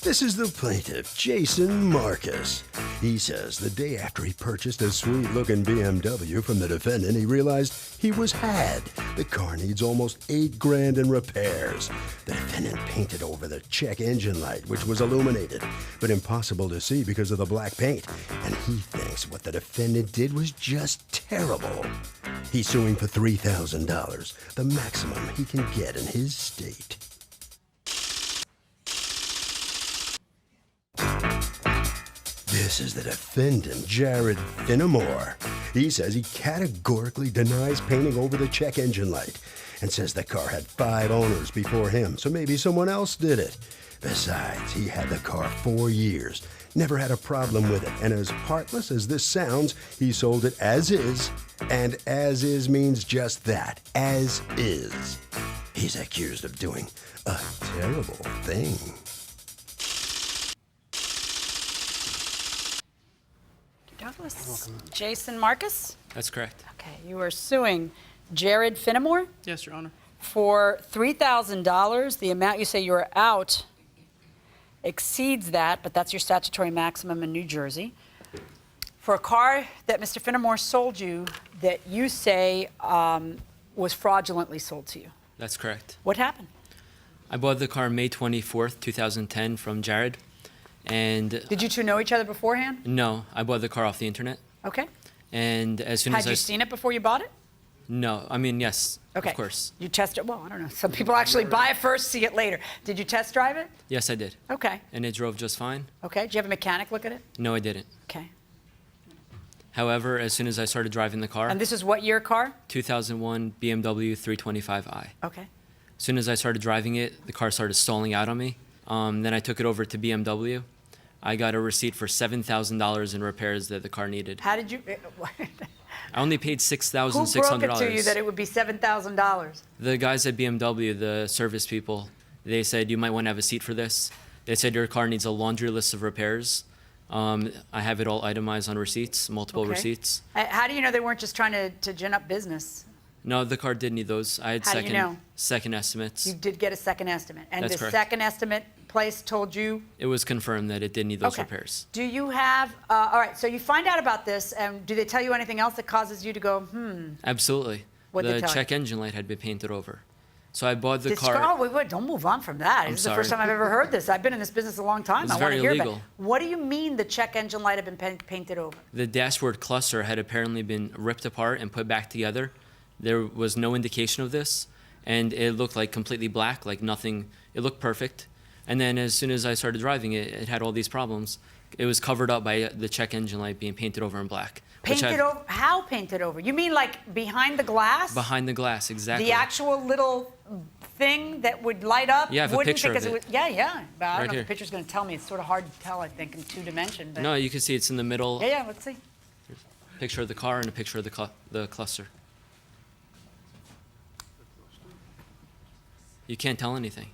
This is the plaintiff, Jason Marcus. He says the day after he purchased a sweet-looking BMW from the defendant, he realized he was had. The car needs almost $8,000 in repairs. The defendant painted over the check engine light, which was illuminated, but impossible to see because of the black paint. And he thinks what the defendant did was just terrible. He's suing for $3,000, the maximum he can get in his state. This is the defendant, Jared Finnemore. He says he categorically denies painting over the check engine light and says the car had 5 owners before him, so maybe someone else did it. Besides, he had the car 4 years, never had a problem with it, and as heartless as this sounds, he sold it as is, and as is means just that, as is. He's accused of doing a terrible thing. Douglas. Jason Marcus? That's correct. Okay, you are suing Jared Finnemore Yes, Your Honor. for $3,000. The amount you say you are out exceeds that, but that's your statutory maximum in New Jersey. For a car that Mr. Finnemore sold you that you say was fraudulently sold to you. That's correct. What happened? I bought the car May 24th, 2010 from Jared. And Did you two know each other beforehand? no, I bought the car off the internet. Okay. And as soon Had as you seen it before you bought it? No, I mean, yes, Okay. of course. You test it? Well, I don't know. Some people actually buy it first, see it later. Did you test drive it? Yes, I did. Okay. And it drove just fine. Okay. Did you have a mechanic look at it? No, I didn't. Okay. However, as soon as I started driving the car, And this is what year car? 2001 BMW 325i. Okay. As soon as I started driving it, the car started stalling out on me. Then I took it over to BMW. I got a receipt for $7,000 in repairs that the car needed. How did you? I only paid Who $6,600. broke it to you that it would be $7,000? The guys at BMW, the service people, they said, you might want to have a seat for this. They said your car needs a laundry list of repairs. I have it all itemized on receipts, multiple Okay. receipts. How do you know they weren't just trying to gin up business? No, the car did need those. I had How do you know? second estimates. You did get a second estimate, and That's the correct. second estimate place told you. It was confirmed that it did need those Okay. repairs. Do you have? All right. So you find out about this, and do they tell you anything else that causes you to go, Absolutely. What'd they The tell you? check engine light had been painted over. So I bought the Describe, car. oh, wait, don't move on from that. I'm This is the first sorry. time I've ever heard this. I've been in this business a long time. It's I want to very hear about illegal. it. What do you mean the check engine light had been painted over? The dashboard cluster had apparently been ripped apart and put back together. There was no indication of this, and it looked like completely black, like nothing. It looked perfect. And then as soon as I started driving it, it had all these problems. It was covered up by the check engine light being painted over in black. which Painted over? How painted over? You mean like behind the glass? Behind the glass, exactly. The actual little thing that would light up? Yeah, I have a wouldn't picture of because it. Would, yeah. But I don't Right know if here. the picture's going to tell me. It's sort of hard to tell, I think, in 2 dimension. But No, you can see it's in the middle. Yeah, let's see. Picture of the car and a picture of the cluster. You can't tell anything.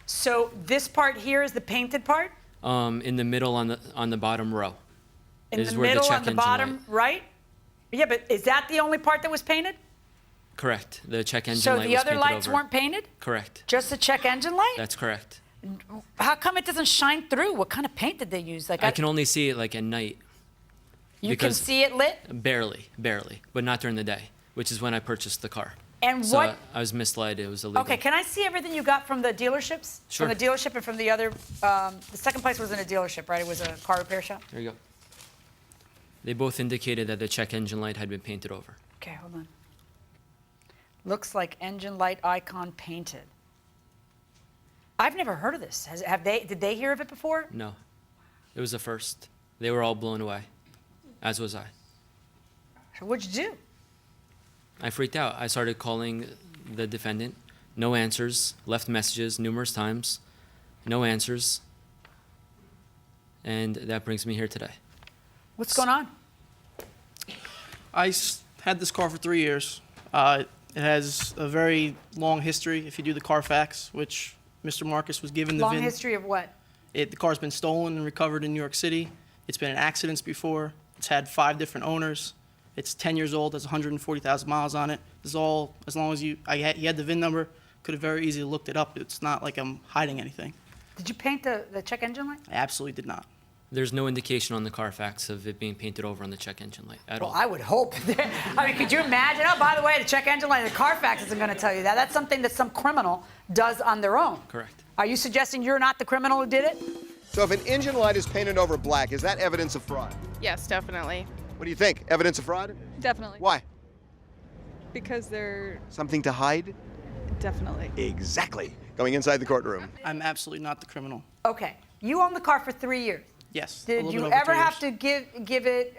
So this part here is the painted part? In the middle on the bottom row. In is the where middle check on the engine bottom light- right? Yeah, but is that the only part that was painted? Correct. The check engine So light the was other painted lights over. weren't painted? Correct. Just the check engine light? That's correct. How come it doesn't shine through? What kind of paint did they use? Like I can only see it like at night. you can because- see it lit? Barely, but not during the day, which is when I purchased the car. And So what? I was misled. It was illegal. Okay, can I see everything you got from the dealerships? Sure. From the dealership and from the other. The second place wasn't a dealership, right? It was a car repair shop. There you go. They both indicated that the check engine light had been painted over. Okay, hold on. Looks like engine light icon painted. I've never heard of this. Did they hear of it before? No, it was the first. They were all blown away, as was I. So what'd you do? I freaked out. I started calling the defendant. No answers. Left messages numerous times. No answers. And that brings me here today. What's going on? Had this car for 3 years. It has a very long history if you do the Carfax, which Mr. Marcus was given the Long VIN. history of what? The car's been stolen and recovered in New York City. It's been in accidents before. It's had 5 different owners. It's 10 years old, has 140,000 miles on it. This is all, as long as he had the VIN number, could have very easily looked it up. It's not like I'm hiding anything. Did you paint the check engine light? I absolutely did not. There's no indication on the Carfax of it being painted over on the check engine light at Well, all. I would hope. I mean, could you imagine? Oh, by the way, the check engine light, the Carfax isn't going to tell you that. That's something that some criminal does on their own. Correct. Are you suggesting you're not the criminal who did it? So if an engine light is painted over black, is that evidence of fraud? Yes, definitely. What do you think? Evidence of fraud? Definitely. Why? Because they're Something to hide? definitely. Exactly. Going inside the courtroom. I'm absolutely not the criminal. Okay. You owned the car for 3 years. Yes. a Did little you bit over ever 3 have years. to give it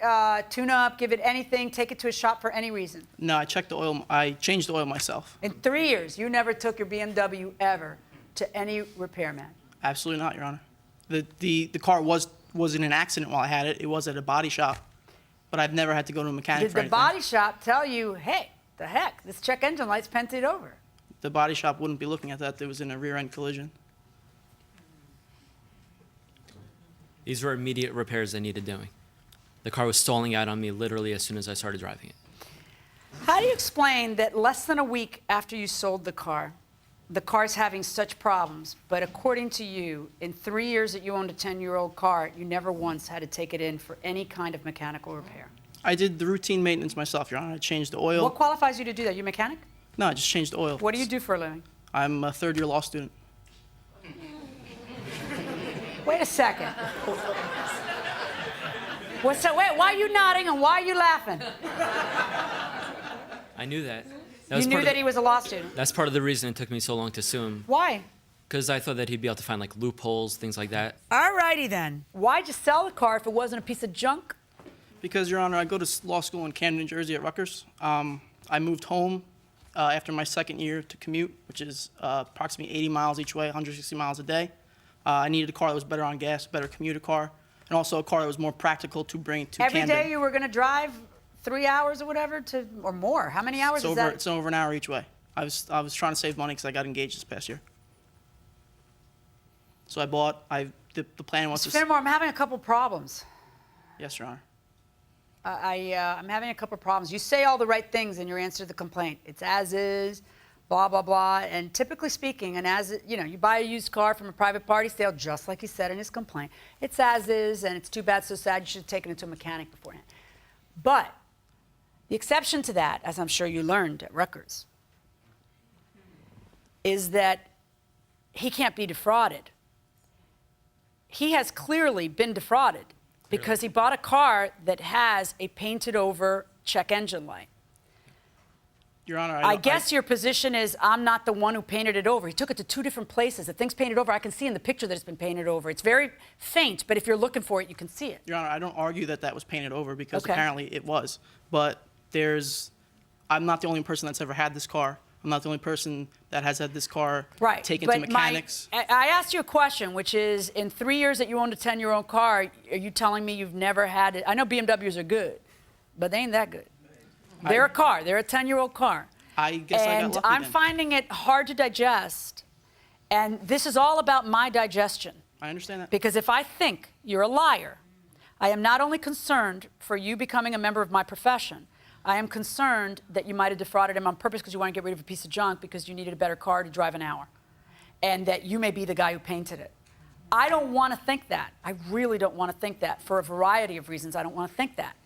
tune up, give it anything, take it to a shop for any reason? No, I checked the oil. I changed the oil myself. In 3 years, you never took your BMW ever to any repairman. Absolutely not, Your Honor. The car was in an accident while I had it. It was at a body shop, but I've never had to go to a mechanic Did for the anything. body shop tell you, hey, the heck, this check engine light's painted over? The body shop wouldn't be looking at that. There was in a rear-end collision. These were immediate repairs that needed doing. The car was stalling out on me literally as soon as I started driving it. How do you explain that less than a week after you sold the car's having such problems, but according to you, in 3 years that you owned a 10-year-old car, you never once had to take it in for any kind of mechanical repair? I did the routine maintenance myself, Your Honor. I changed the oil. What qualifies you to do that? You a mechanic? No, I just changed the oil. What do you do for a living? I'm a third-year law student. Wait a second. Wait, why are you nodding and why are you laughing? I knew that. You knew that he was a law student. That's part of the reason it took me so long to sue him. Why? Because I thought that he'd be able to find like loopholes, things like that. All righty then. Why'd you sell the car if it wasn't a piece of junk? Because, Your Honor, I go to law school in Camden, New Jersey at Rutgers. I moved home after my second year to commute, which is approximately 80 miles each way, 160 miles a day. I needed a car that was better on gas, a better commuter car, and also a car that was more practical to bring to Every Camden. day you were going to drive 3 hours or whatever or more. How many hours is that? It's over an hour each way. I was trying to save money because I got engaged this past year. So the plan was Mr. to... Finnemore, I'm having a couple problems. Yes, Your Honor. I'm having a couple problems. You say all the right things in your answer to the complaint. It's as is, blah, blah, blah. And typically speaking, and you buy a used car from a private party sale, just like he said in his complaint. It's as is, and it's too bad, so sad, you should have taken it to a mechanic beforehand. But the exception to that, as I'm sure you learned at Rutgers, is that he can't be defrauded. He has clearly been defrauded because he bought a car that has a painted over check engine light. Your Honor, I guess your position is I'm not the one who painted it over. He took it to 2 different places. The thing's painted over. I can see in the picture that it's been painted over. It's very faint, but if you're looking for it, you can see it. Your Honor, I don't argue that was painted over because Okay. apparently it was. But I'm not the only person that's ever had this car. I'm not the only person that has had this car taken to mechanics. I asked you a question, which is, in 3 years that you owned a 10-year-old car, are you telling me you've never had it? I know BMWs are good, but they ain't that good. They're a car. They're a 10-year-old car. I guess I got lucky I'm then. finding it hard to digest, and this is all about my digestion. I understand that. Because if I think you're a liar, I am not only concerned for you becoming a member of my profession, I am concerned that you might have defrauded him on purpose because you want to get rid of a piece of junk because you needed a better car to drive an hour, and that you may be the guy who painted it. I don't want to think that. I really don't want to think that. For a variety of reasons, I don't want to think that.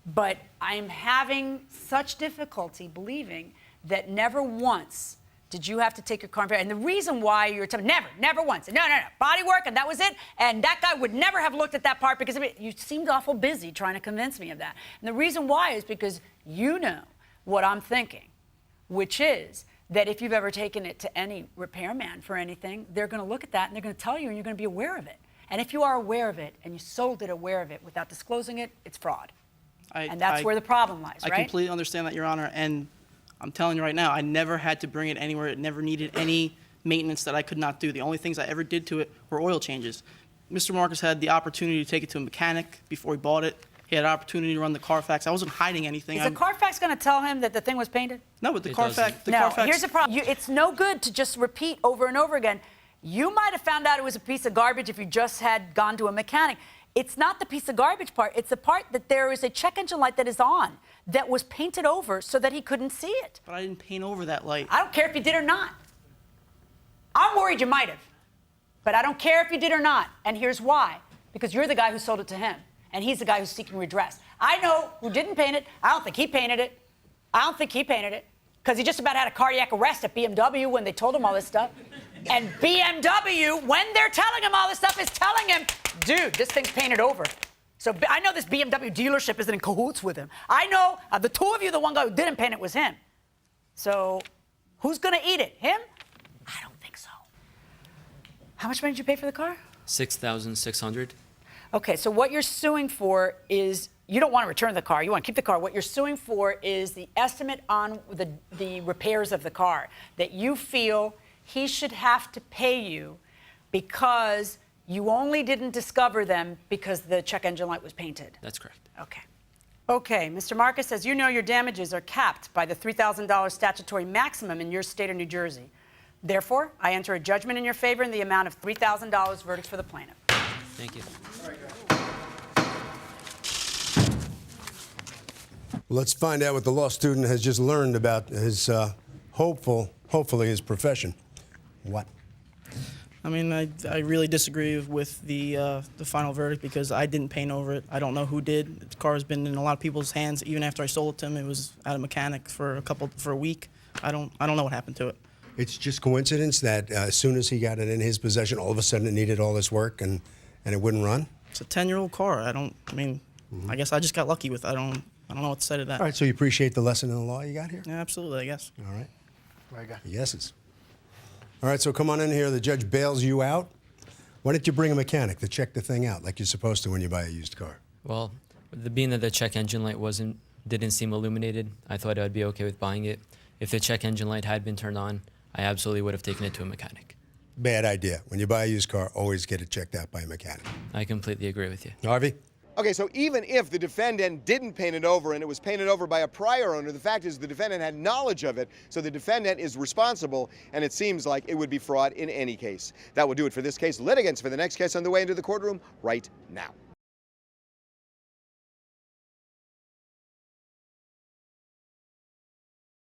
But I am having such difficulty believing that never once did you have to take your car and the reason why you're telling never once. No, body work, and that was it. And that guy would never have looked at that part because you seemed awful busy trying to convince me of that. And the reason why is because you know what I'm thinking, which is that if you've ever taken it to any repairman for anything, they're going to look at that and they're going to tell you and you're going to be aware of it. And if you are aware of it and you sold it aware of it without disclosing it, it's fraud. And that's where the problem lies, right? I completely understand that, Your Honor, and I'm telling you right now, I never had to bring it anywhere. It never needed any maintenance that I could not do. The only things I ever did to it were oil changes. Mr. Marcus had the opportunity to take it to a mechanic before he bought it. He had an opportunity to run the Carfax. I wasn't hiding anything. Is the Carfax going to tell him that the thing was painted? No, but the It Carfax... doesn't. The No, Carfax, here's the problem. It's no good to just repeat over and over again. You might have found out it was a piece of garbage if you just had gone to a mechanic. It's not the piece of garbage part. It's the part that there is a check engine light that is on that was painted over so that he couldn't see it. But I didn't paint over that light. I don't care if you did or not. I'm worried you might have. But I don't care if you did or not. And here's why. Because you're the guy who sold it to him. And he's the guy who's seeking redress. I know who didn't paint it. I don't think he painted it. Because he just about had a cardiac arrest at BMW when they told him all this stuff. And BMW, when they're telling him all this stuff, is telling him, dude, this thing's painted over. So I know this BMW dealership isn't in cahoots with him. I know the two of you, the one guy who didn't paint it was him. So who's going to eat it? Him? I don't think so. How much money did you pay for the car? $6,600. Okay, so what you're suing for is, you don't want to return the car, you want to keep the car. What you're suing for is the estimate on the repairs of the car, that you feel he should have to pay you because you only didn't discover them because the check engine light was painted. That's correct. Okay. Okay, Mr. Marcus says, you know your damages are capped by the $3,000 statutory maximum in your state of New Jersey. Therefore, I enter a judgment in your favor in the amount of $3,000. Verdict for the plaintiff. Thank you. Let's find out what the law student has just learned about his hopefully his profession. What? I mean, I really disagree with the final verdict because I didn't paint over it. I don't know who did. The car has been in a lot of people's hands. Even after I sold it to him, it was at a mechanic for a week. I don't know what happened to it. It's just coincidence that as soon as he got it in his possession, all of a sudden it needed all this work and it wouldn't run? It's a 10-year-old car. I guess I just got lucky with it. I don't know what to say to that. All right, so you appreciate the lesson in the law you got here? Yeah, absolutely, I guess. All right. Yeses. All right, so come on in here. The judge bails you out. Why didn't you bring a mechanic to check the thing out like you're supposed to when you buy a used car? Well, being that the check engine light didn't seem illuminated, I thought I'd be okay with buying it. If the check engine light had been turned on, I absolutely would have taken it to a mechanic. Bad idea. When you buy a used car, always get it checked out by a mechanic. I completely agree with you. Harvey? Okay, so even if the defendant didn't paint it over and it was painted over by a prior owner, the fact is the defendant had knowledge of it, so the defendant is responsible, and it seems like it would be fraud in any case. That will do it for this case. Litigants for the next case on the way into the courtroom right now.